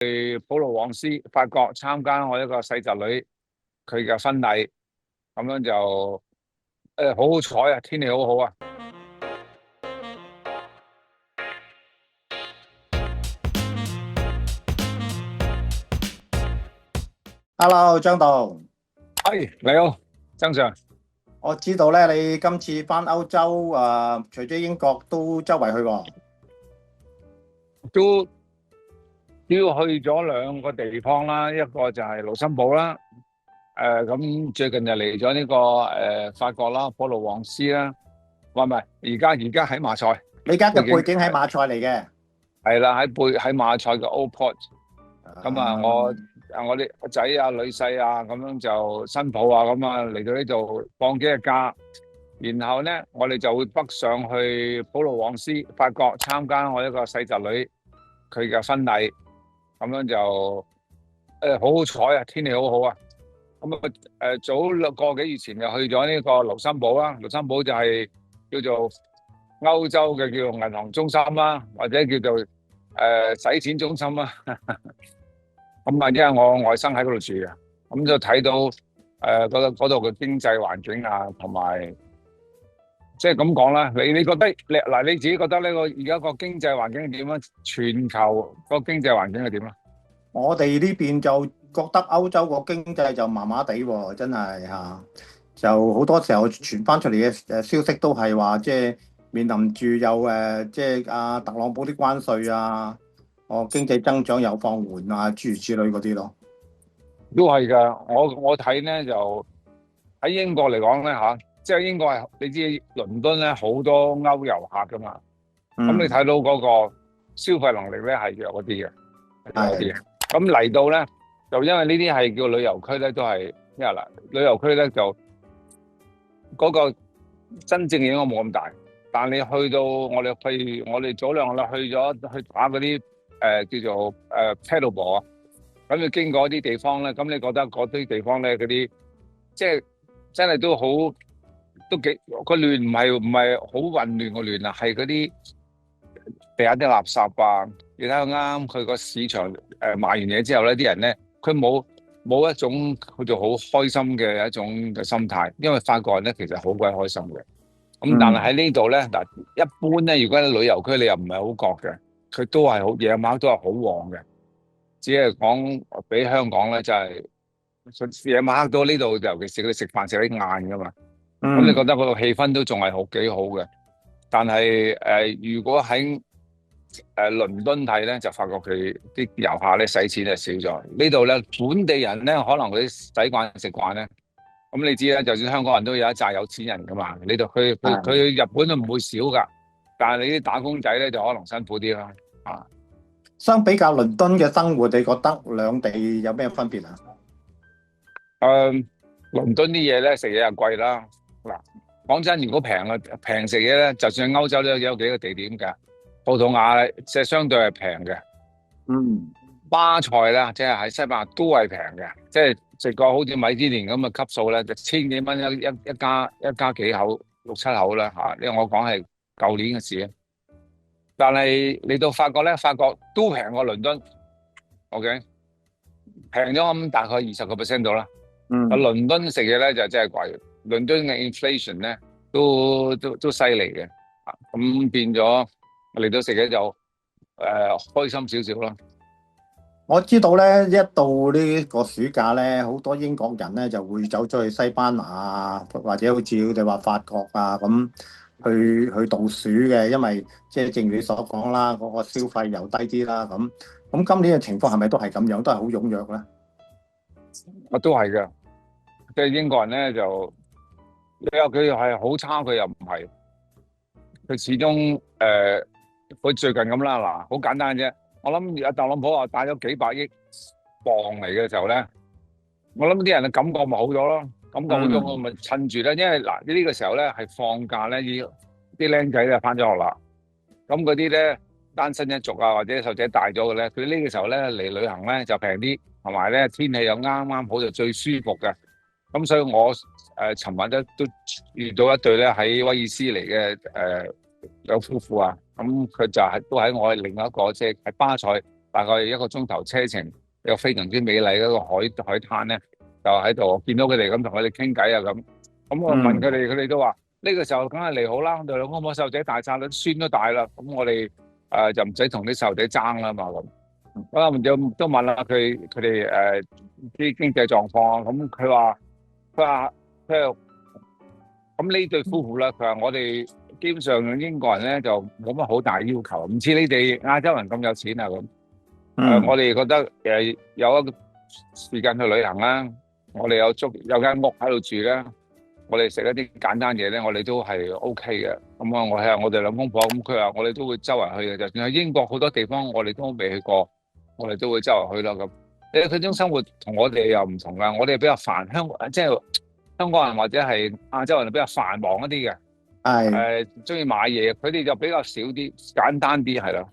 去普羅旺斯法國參加我一個細侄女佢嘅婚禮，咁樣就好好彩啊，天氣好好啊。Hello，張導，你好，曾 Sir。我知道咧，你今次翻歐洲除咗英國都周圍去喎。都主要去咗兩個地方啦，一個就係盧森堡啦，咁最近就嚟咗呢個法國啦，普羅旺斯啦，唔係，而家喺馬賽。你而家嘅背景背景喺馬賽嚟嘅。係啦，喺馬賽嘅 Old Port。咁啊，我啲仔啊、女婿啊，咁樣就新抱啊，咁啊嚟到呢度放幾日假，然後咧我哋就會北上去普羅旺斯法國參加我一個細侄女佢嘅婚禮，咁樣就好好彩啊，天氣好好啊。咁啊早個幾月前就去咗呢個盧森堡啦，盧森堡就係叫做歐洲嘅叫做銀行中心啦，或者叫做洗錢中心啦。咁啊，因為我外甥喺嗰度住嘅，咁就睇到嗰度嘅經濟環境啊，同埋即係咁講啦。你覺得你自己覺得呢個而家個經濟環境係點啊？全球個經濟環境係點啊？我哋呢邊就覺得歐洲個經濟就麻麻地喎，真係就好多時候傳翻出嚟嘅消息都係話，即係面臨住有即係特朗普啲關稅啊，經濟增長又放緩啊，諸如此類嗰啲咯。都係㗎，我睇咧就喺英國嚟講咧吓，即係英國係你知倫敦咧好多歐遊客㗎嘛，咁你嗯，睇到嗰個消費能力咧係弱一啲嘅，弱一啲係。嘅。咁嚟到咧就因為呢啲係叫旅遊區咧，都係因為嗱旅遊區咧就嗰個真正影響冇咁大，但你去到我哋早兩日啦去打嗰啲叫做paddleball 啊。咁你經過一啲地方咧，咁你覺得嗰啲地方咧嗰啲，即係真係都幾個亂，唔係好混亂個亂啊，係嗰啲地下啲垃圾啊，你睇下啱佢個市場賣完嘢之後咧，啲人咧佢冇一種叫做好開心嘅一種嘅心態，因為法國人咧其實好鬼開心嘅。咁但係嗯。喺呢度咧嗱，一般咧如果喺旅遊區你又唔係好覺嘅，佢都係好夜晚都係好旺嘅。只係講比香港咧，就係夜晚黑到呢度，尤其是佢哋食飯食得晏噶嘛。咁你覺嗯。得嗰個氣氛都仲係幾好嘅。但係如果喺倫敦睇咧，就發覺佢啲遊客咧使錢係少咗。呢度咧本地人咧，可能佢啲使慣食慣咧。咁你知啦，就算香港人都有一紮有錢人噶嘛。呢度佢係。去日本都唔會少噶，但係你啲打工仔咧就可能辛苦啲啦。啊。相比較倫敦嘅生活，你覺得兩地有咩分別啊？倫敦啲嘢咧食嘢又貴啦。嗱，講真，如果平食嘢咧，就算喺歐洲都有幾個地點㗎。葡萄牙即係相對係平嘅，嗯。巴塞啦，即係喺西班牙都係平嘅，即係食個好似米芝蓮咁嘅級數咧，就千幾蚊一家幾口六七口啦嚇。因為我講係舊年嘅事啊。但係嚟到法國咧，法國都平過倫敦，OK，平咗咁大概20%到啦。嗯。倫敦食嘢咧就真係貴，倫敦嘅 inflation 咧都犀利嘅。咁變咗嚟到食嘢就開心少少啦。我知道咧，一到呢個暑假咧，好多英國人咧就會走咗去西班牙啊，或者好似佢哋話法國啊咁去度暑嘅，因為即係正如你所講啦，嗰個消費又低啲啦，咁今年嘅情況係咪都係咁樣，都係好踴躍咧？我都係嘅，即係英國人咧就你話佢係好差，佢又唔係，佢始終佢最近咁啦，嗱，好簡單啫。我諗阿特朗普話帶咗幾百億磅嚟嘅時候咧，我諗啲人嘅感覺咪好咗咯，感覺好咗我嗯。咪趁住咧，因為嗱呢個時候咧係放假咧，啲僆仔咧翻咗學啦，咁嗰啲咧單身一族啊或者細仔大咗嘅咧，佢呢個時候咧嚟旅行咧就平啲，同埋咧天氣又啱啱好就最舒服嘅。咁所以我尋晚都遇到一對咧喺威爾斯嚟嘅有夫婦啊，咁佢就係都喺我另一個即係喺巴塞大概1個鐘頭車程，有非常之美麗嘅一個海灘咧，就喺度見到佢哋咁同佢哋傾偈啊咁。咁我問佢哋，佢哋都話呢個時候梗係嚟好啦，我哋兩公婆細路仔大晒啦，孫都大啦，咁我哋就唔使同啲細路仔爭啦嘛咁。咁都問下佢哋啲經濟狀況啊，咁佢話咁呢對夫婦咧，佢話我哋基本上英國人咧就冇乜好大要求，唔似你哋亞洲人咁有錢啊咁。我哋覺得有一個時間去旅行啦，我哋有間屋喺度住啦，我哋食一啲簡單嘢咧，我哋都係 OK 嘅。咁啊，我哋兩公婆咁，佢話我哋都會周圍去嘅，就算喺英國好多地方我哋都未去過，我哋都會周圍去咯咁。佢種生活同我哋又唔同噶，我哋比較即係香港人或者係亞洲人比較繁忙一啲嘅，係中意買嘢，佢哋就比較少啲，簡單啲係咯。